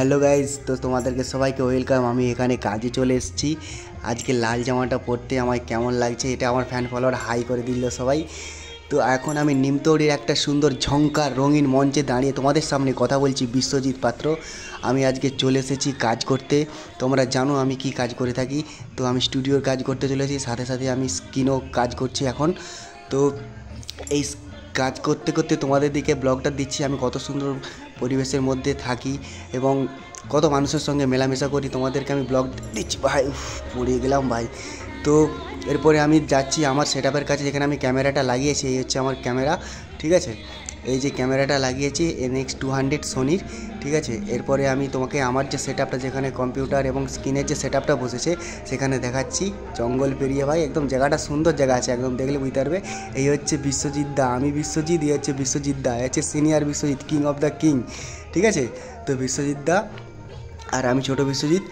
Hello guys, তো তোমাদেরকে সবাইকে ওয়েলকাম। আমি এখানে কাজে চলে এসেছি। আজকে লাল জামাটা পরতে আমায় কেমন লাগছে এটা আমার ফ্যান ফলোয়ার হাই করে দিল সবাই। তো এখন আমি নিমতৌড়ির একটা সুন্দর ঝংকার রঙিন মঞ্চে দাঁড়িয়ে তোমাদের সামনে কথা বলছি। বিশ্বজিৎ পাত্র। আমি আজকে চলে এসেছি কাজ করতে। তোমরা জানো আমি কি কাজ করে থাকি। তো আমি স্টুডিওর কাজ করতে চলেছি, সাথে সাথে আমি স্ক্রিনও কাজ করছি এখন। তো এই কাজ করতে করতে তোমাদের দিকে ব্লগটা দিচ্ছি আমি কত সুন্দর পরিবেশের মধ্যে থাকি এবং কত মানুষের সঙ্গে মেলামেশা করি, তোমাদেরকে আমি ব্লগ দিচ্ছি। ভাই পড়ে গেলাম ভাই। তো এরপরে আমি যাচ্ছি আমার সেটআপের কাছে, যেখানে আমি ক্যামেরাটা লাগিয়েছি। এই হচ্ছে আমার ক্যামেরা, ঠিক আছে। এই যে ক্যামেরাটা লাগিয়েছি NX200 সোনির, ঠিক আছে। এরপরে আমি তোমাকে আমার যে সেটআপটা, যেখানে কম্পিউটার এবং স্ক্রিনের যে সেটআপটা বসেছে সেখানে দেখাচ্ছি। জঙ্গল পেরিয়ে ভাই, একদম জায়গাটা সুন্দর জায়গা আছে, একদম দেখলে বুঝতে পারবে। এই হচ্ছে বিশ্বজিৎ দা, আমি বিশ্বজিৎ, এই হচ্ছে বিশ্বজিৎ দা, এই হচ্ছে senior Biswajit, king of the king, ঠিক আছে। তো বিশ্বজিৎ দা আর আমি ছোট বিশ্বজিৎ।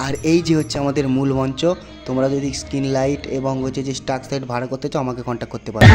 আর এই যে হচ্ছে আমাদের মূল মঞ্চ। তোমরা যদি স্ক্রিন লাইট এবং হচ্ছে যে স্টাক সাইট ভাড়া করতে চাও আমাকে কন্ট্যাক্ট করতে পারো।